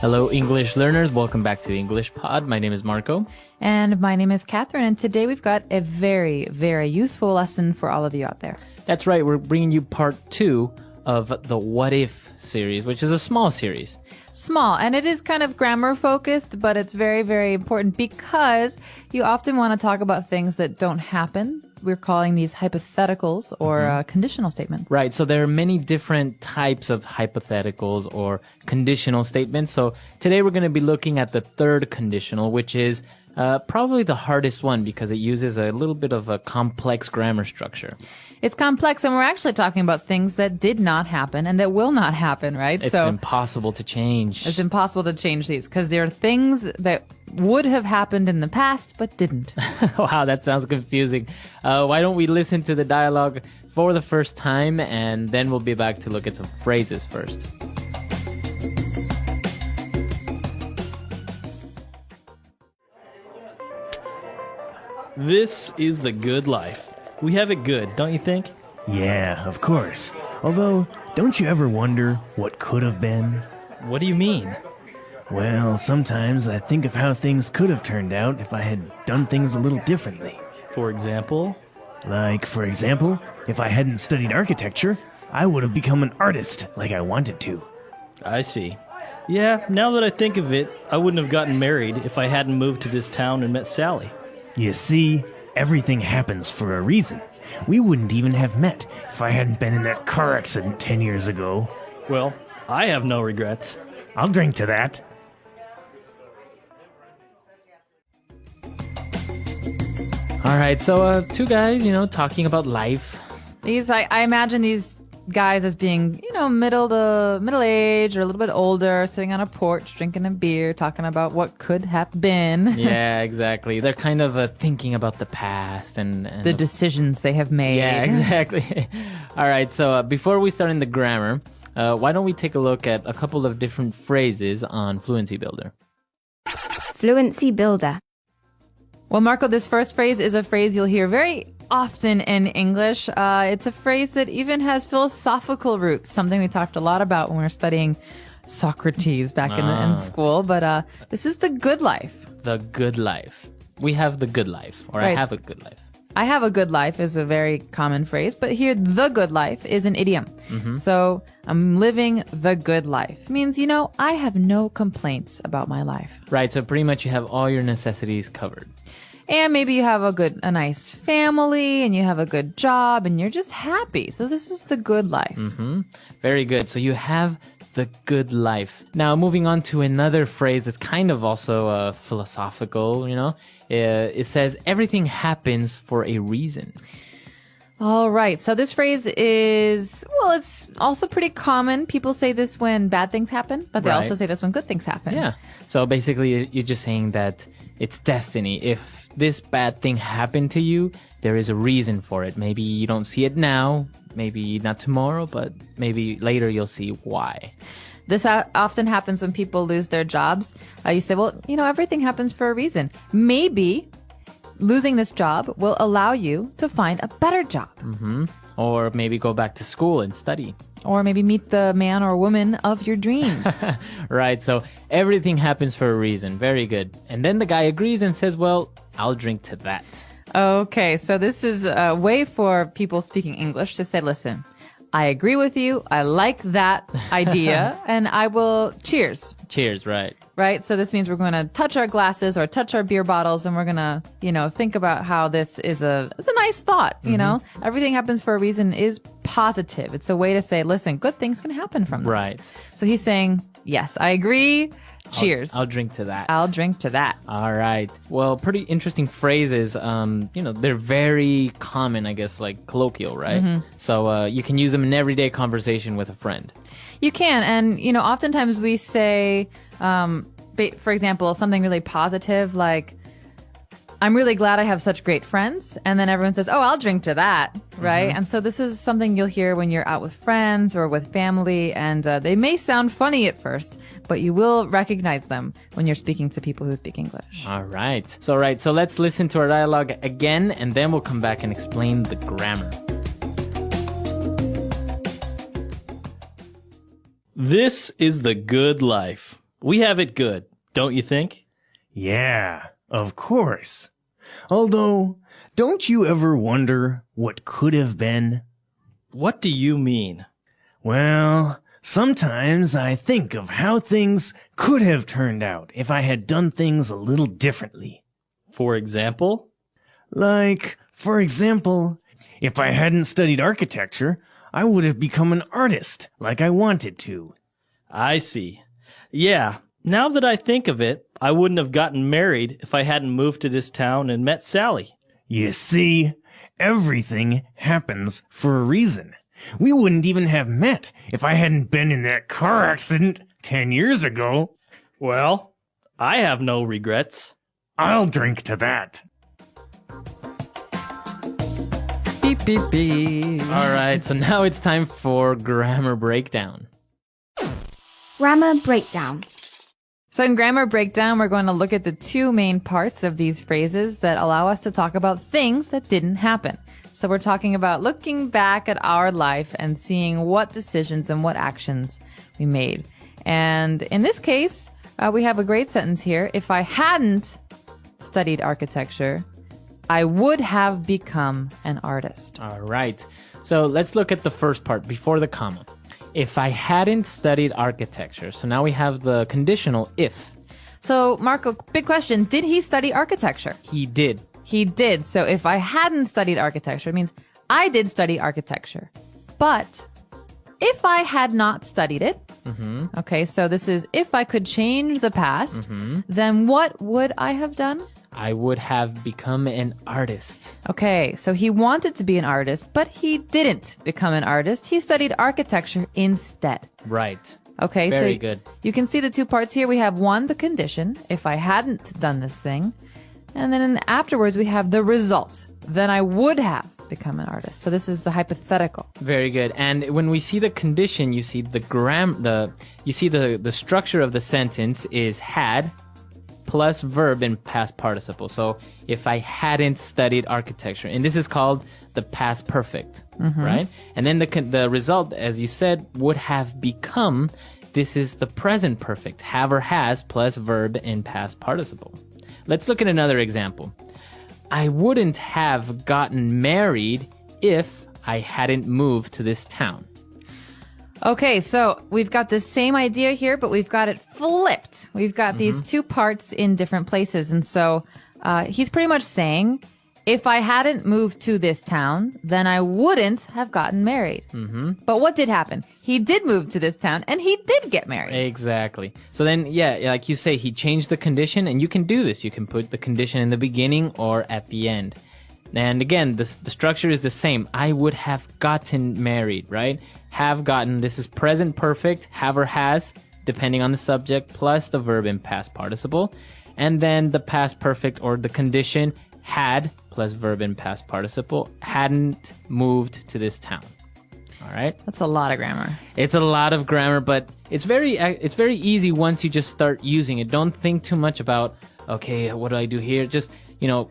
Hello, English learners. Welcome back to English Pod. My name is Marco. And my name is Catherine. And today we've got a very, very useful lesson for all of you out there. That's right. We're bringing you part 2 of the What If series, which is a small series. Small, and it is kind of grammar focused, but it's very, very important because you often want to talk about things that don't happen. We're calling these hypotheticals or conditional statements. Right. So there are many different types of hypotheticals or conditional statements. So today we're going to be looking at the third conditional, which is probably the hardest one because it uses a little bit of a complex grammar structure. It's complex, and we're actually talking about things that did not happen and that will not happen, right? It's impossible to change. It's impossible to change these because there are things that would have happened in the past but didn't. Wow, that sounds confusing. Why don't we listen to the dialogue for the first time, and then we'll be back to look at some phrases first. This is the good life. We have it good, don't you think? Yeah, of course. Although, don't you ever wonder what could have been? What do you mean? Well, sometimes I think of how things could have turned out if I had done things a little differently. For example? Like, for example, if I hadn't studied architecture, I would have become an artist like I wanted to. I see. Yeah, now that I think of it, I wouldn't have gotten married if I hadn't moved to this town and met Sally. You see, everything happens for a reason. We wouldn't even have met if I hadn't been in that car accident 10 years ago. Well, I have no regrets. I'll drink to that. All right, so two guys, talking about life. I imagine these guys as being, middle age or a little bit older, sitting on a porch, drinking a beer, talking about what could have been. Yeah, exactly. They're kind of thinking about the past and the decisions they have made. Yeah, exactly. All right, so before we start in the grammar, why don't we take a look at a couple of different phrases on Fluency Builder? Fluency Builder. Well, Marco, this first phrase is a phrase you'll hear very often in English. It's a phrase that even has philosophical roots, something we talked a lot about when we were studying Socrates back in school. But this is the good life. The good life. We have the good life, or Right. I have a good life. I have a good life is a very common phrase, but here, the good life is an idiom. So I'm living the good life. It means, I have no complaints about my life. Right, so pretty much you have all your necessities covered. And maybe you have a nice family and you have a good job and you're just happy. So this is the good life. Very good. So you have the good life. Now, moving on to another phrase that's kind of also philosophical, it says everything happens for a reason. All right. So this phrase is, it's also pretty common. People say this when bad things happen, but they Right. also say this when good things happen. Yeah. So basically, you're just saying that it's destiny. If this bad thing happened to you, there is a reason for it. Maybe you don't see it now, maybe not tomorrow, but maybe later you'll see why. This often happens when people lose their jobs. You say, everything happens for a reason. Maybe losing this job will allow you to find a better job. Or maybe go back to school and study. Or maybe meet the man or woman of your dreams. Right, so everything happens for a reason. Very good. And then the guy agrees and says, well, I'll drink to that. Okay, so this is a way for people speaking English to say, listen, I agree with you. I like that idea. And I will cheers. Cheers, right. Right? So this means we're going to touch our glasses or touch our beer bottles and we're going to, think about how this is it's a nice thought, Everything happens for a reason is positive. It's a way to say, listen, good things can happen from this. Right. So he's saying, yes, I agree. Cheers. I'll drink to that. I'll drink to that. All right. Well, pretty interesting phrases. They're very common, I guess, like colloquial, right? So you can use them in everyday conversation with a friend. You can. And, oftentimes we say, for example, something really positive like, I'm really glad I have such great friends. And then everyone says, oh, I'll drink to that. Right. And so this is something you'll hear when you're out with friends or with family. And they may sound funny at first, but you will recognize them when you're speaking to people who speak English. All right. So let's listen to our dialogue again, and then we'll come back and explain the grammar. This is the good life. We have it good, don't you think? Yeah, of course. Although, don't you ever wonder what could have been? What do you mean? Well, sometimes I think of how things could have turned out if I had done things a little differently. For example? Like, for example, if I hadn't studied architecture, I would have become an artist like I wanted to. I see. Yeah, now that I think of it, I wouldn't have gotten married if I hadn't moved to this town and met Sally. You see, everything happens for a reason. We wouldn't even have met if I hadn't been in that car accident 10 years ago. Well, I have no regrets. I'll drink to that. Beep, beep, beep. All right, so now it's time for grammar breakdown. Grammar breakdown. So in grammar breakdown, we're going to look at the two main parts of these phrases that allow us to talk about things that didn't happen. So we're talking about looking back at our life and seeing what decisions and what actions we made. And in this case, we have a great sentence here. If I hadn't studied architecture, I would have become an artist. All right, so let's look at the first part before the comma. If I hadn't studied architecture. So now we have the conditional if. So Marco, big question. Did he study architecture? He did. He did. So if I hadn't studied architecture, it means I did study architecture. But if I had not studied it, okay, so this is if I could change the past, then what would I have done? I would have become an artist. Okay, so he wanted to be an artist, but he didn't become an artist. He studied architecture instead. Right. Okay, Very so good. You can see the two parts here. We have one, the condition, if I hadn't done this thing. And then afterwards, we have the result. Then I would have become an artist. So this is the hypothetical. Very good. And when we see the condition, you see the structure of the sentence is had plus verb in past participle. So if I hadn't studied architecture, and this is called the past perfect, right? And then the result, as you said, would have become, this is the present perfect, have or has plus verb in past participle. Let's look at another example. I wouldn't have gotten married if I hadn't moved to this town. Okay, so we've got the same idea here, but we've got it flipped. We've got these two parts in different places. And so he's pretty much saying, if I hadn't moved to this town, then I wouldn't have gotten married. But what did happen? He did move to this town, and he did get married. Exactly. So then, yeah, like you say, he changed the condition, and you can do this. You can put the condition in the beginning or at the end. And again, the structure is the same. I would have gotten married, right? Have gotten, this is present perfect, have or has, depending on the subject, plus the verb in past participle. And then the past perfect or the condition, had, plus verb in past participle, hadn't moved to this town. All right? That's a lot of grammar. It's a lot of grammar, but it's very easy once you just start using it. Don't think too much about, okay, what do I do here? Just,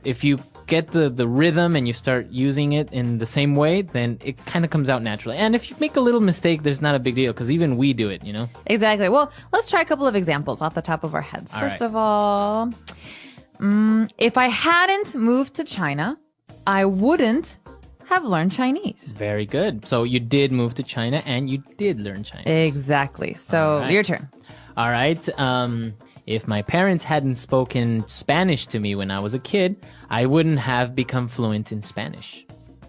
if you get the rhythm and you start using it in the same way, then it kind of comes out naturally. And if you make a little mistake, there's not a big deal because even we do it, Exactly. Well, let's try a couple of examples off the top of our heads. First of all, if I hadn't moved to China, I wouldn't have learned Chinese. Very good. So you did move to China and you did learn Chinese. Exactly. So your turn. All right. If my parents hadn't spoken Spanish to me when I was a kid, I wouldn't have become fluent in Spanish.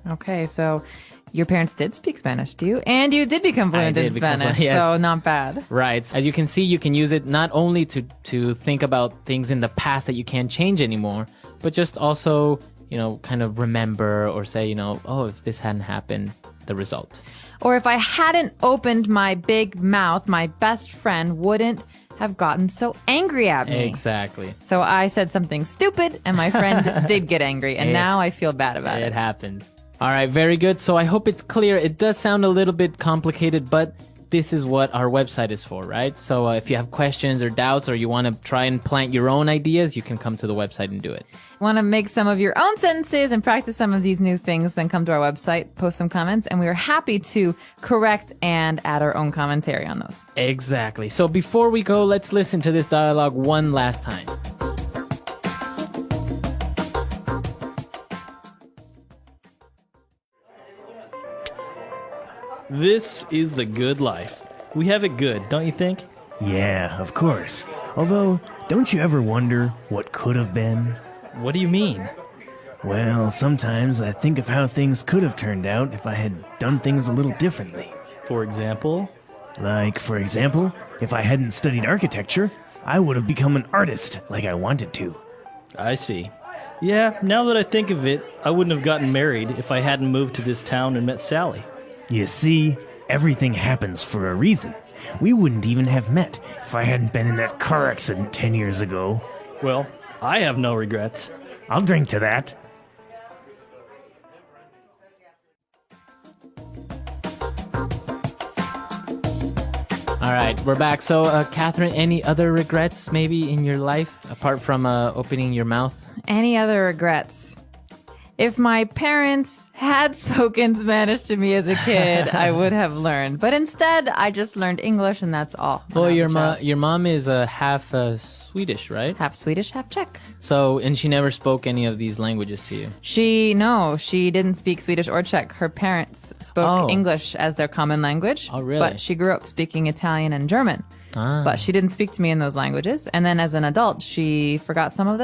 Okay, so your parents did speak Spanish to you, and you did become fluent in Spanish, yes. So not bad. Right. As you can see, you can use it not only to think about things in the past that you can't change anymore, but just also, kind of remember or say, if this hadn't happened, the result. Or if I hadn't opened my big mouth, my best friend wouldn't have gotten so angry at me. Exactly. So I said something stupid, and my friend did get angry, and now I feel bad about it. It happens. All right, very good. So I hope it's clear. It does sound a little bit complicated, but this is what our website is for, right? So if you have questions or doubts or you want to try and plant your own ideas, you can come to the website and do it. Want to make some of your own sentences and practice some of these new things, then come to our website, post some comments, and we are happy to correct and add our own commentary on those. Exactly. So before we go, let's listen to this dialogue one last time. This is the good life. We have it good, don't you think? Yeah, of course. Although, don't you ever wonder what could have been? What do you mean? Well, sometimes I think of how things could have turned out if I had done things a little differently. For example? Like, for example, if I hadn't studied architecture, I would have become an artist like I wanted to. I see. Yeah, now that I think of it, I wouldn't have gotten married if I hadn't moved to this town and met Sally. You see, everything happens for a reason. We wouldn't even have met if I hadn't been in that car accident 10 years ago. Well, I have no regrets. I'll drink to that. All right, we're back. So, Catherine, any other regrets maybe in your life apart from opening your mouth? Any other regrets? If my parents had spoken Spanish to me as a kid, I would have learned. But instead, I just learned English, and that's all. Well, your mom is half Swedish, right? Half Swedish, half Czech. So, and she never spoke any of these languages to you? She didn't speak Swedish or Czech. Her parents spoke English as their common language. Oh, really? But she grew up speaking Italian and German. But she didn't speak to me in those languages. And then as an adult, she forgot some of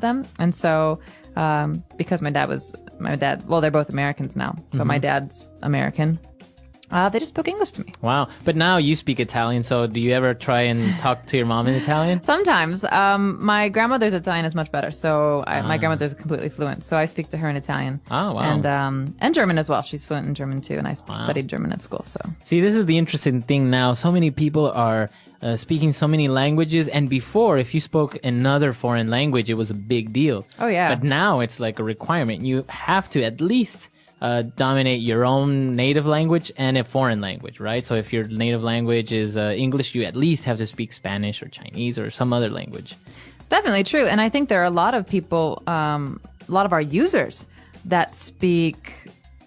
them. And so, because my dad, well, they're both Americans now, but my dad's American. They just spoke English to me. Wow. But now you speak Italian, so do you ever try and talk to your mom in Italian? Sometimes. My grandmother's Italian is much better, so my grandmother's completely fluent, so I speak to her in Italian. Oh, wow. And German as well. She's fluent in German too, and I studied German at school, so. See, this is the interesting thing now. So many people are speaking so many languages, and before, if you spoke another foreign language, it was a big deal. Oh, yeah. But now it's like a requirement. You have to at least dominate your own native language and a foreign language, right? So if your native language is English, you at least have to speak Spanish or Chinese or some other language. Definitely true. And I think there are a lot of people, a lot of our users that speak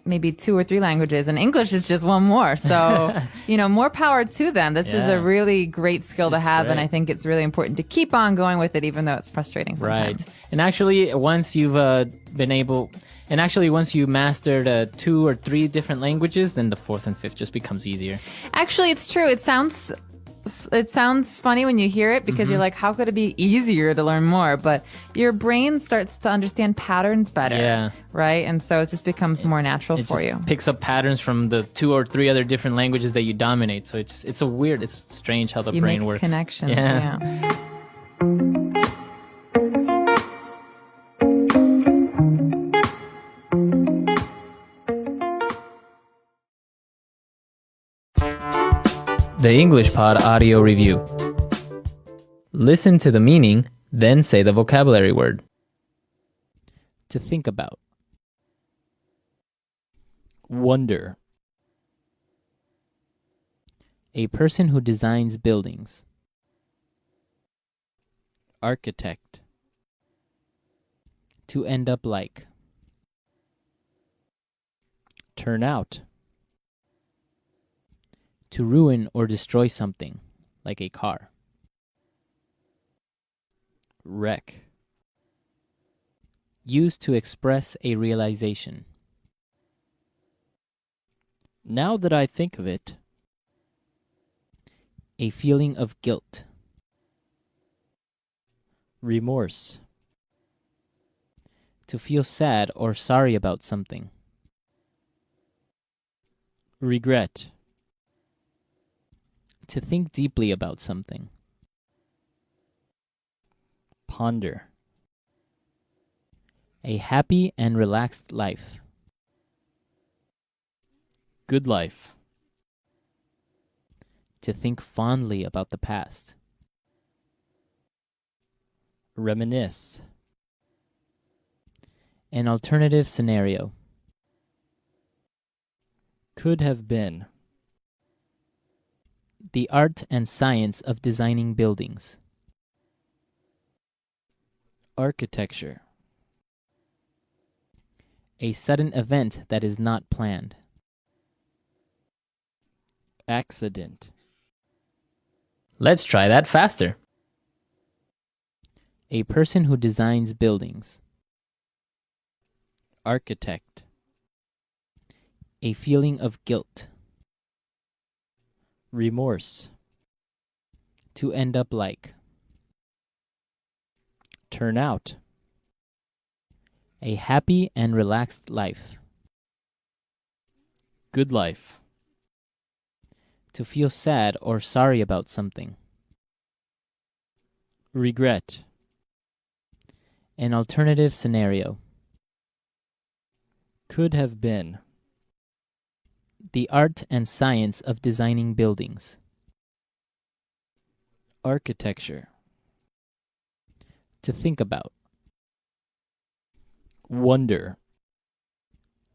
maybe 2 or 3 languages, and English is just one more. So, more power to them. This is a really great skill to have, and I think it's really important to keep on going with it, even though it's frustrating sometimes. Right. And actually, once you've once you mastered 2 or 3 different languages, then the 4th and 5th just becomes easier. Actually, it's true. It sounds funny when you hear it because you're like, how could it be easier to learn more? But your brain starts to understand patterns better. Yeah. Right? And so it just becomes more natural for you. It picks up patterns from the 2 or 3 other different languages that you dominate. So it's strange how the brain works. Connections. Yeah. The English Pod Audio Review. Listen to the meaning, then say the vocabulary word. To think about. Wonder. A person who designs buildings. Architect. To end up like. Turn out. To ruin or destroy something, like a car. Wreck. Used to express a realization. Now that I think of it. A feeling of guilt. Remorse. To feel sad or sorry about something. Regret. To think deeply about something. Ponder. A happy and relaxed life. Good life. To think fondly about the past. Reminisce. An alternative scenario. Could have been. The art and science of designing buildings. Architecture. A sudden event that is not planned. Accident. Let's try that faster. A person who designs buildings. Architect. A feeling of guilt. Remorse. To end up like. Turn out. A happy and relaxed life. Good life. To feel sad or sorry about something. Regret. An alternative scenario. Could have been. The art and science of designing buildings. Architecture. To think about. Wonder.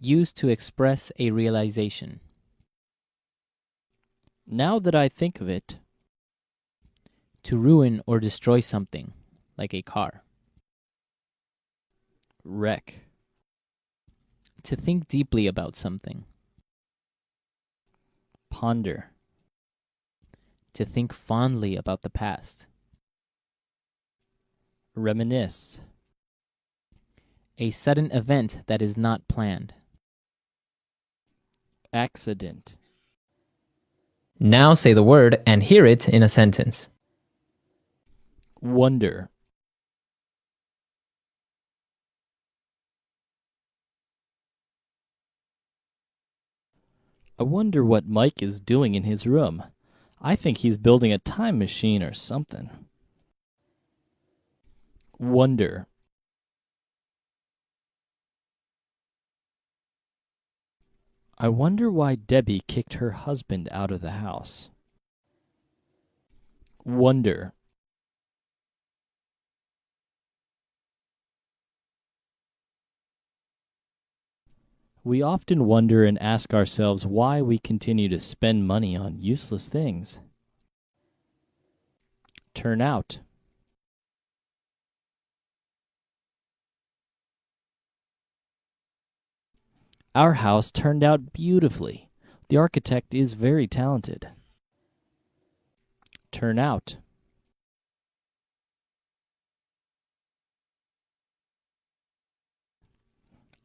Used to express a realization. Now that I think of it. To ruin or destroy something, like a car. Wreck. To think deeply about something. Ponder. To think fondly about the past. Reminisce. A sudden event that is not planned. Accident. Now say the word and hear it in a sentence. Wonder. I wonder what Mike is doing in his room. I think he's building a time machine or something. Wonder. I wonder why Debbie kicked her husband out of the house. Wonder. We often wonder and ask ourselves why we continue to spend money on useless things. Turn out. Our house turned out beautifully. The architect is very talented. Turn out.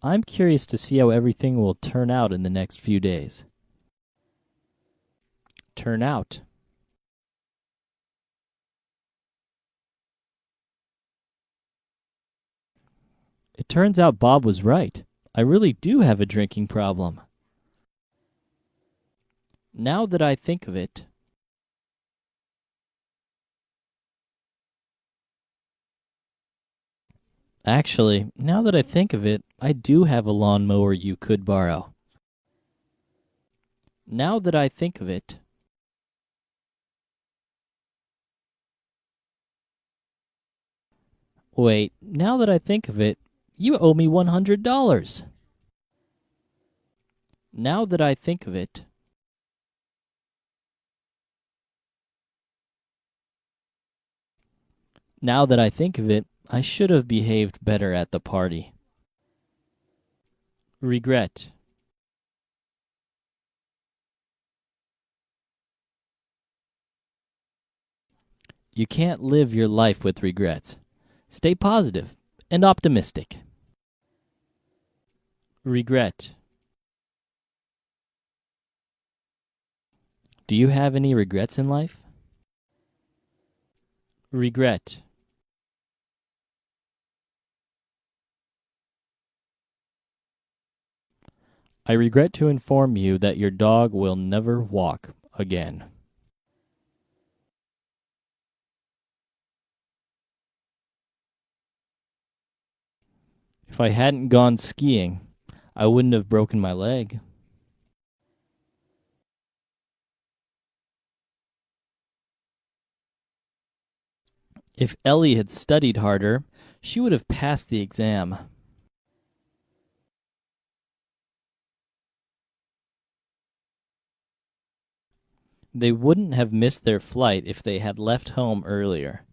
I'm curious to see how everything will turn out in the next few days. Turn out. It turns out Bob was right. I really do have a drinking problem. Now that I think of it. Actually, now that I think of it, I do have a lawnmower you could borrow. Now that I think of it. Wait, now that I think of it, you owe me $100. Now that I think of it. Now that I think of it, I should have behaved better at the party. Regret. You can't live your life with regrets. Stay positive and optimistic. Regret. Do you have any regrets in life? Regret. I regret to inform you that your dog will never walk again. If I hadn't gone skiing, I wouldn't have broken my leg. If Ellie had studied harder, she would have passed the exam. They wouldn't have missed their flight if they had left home earlier.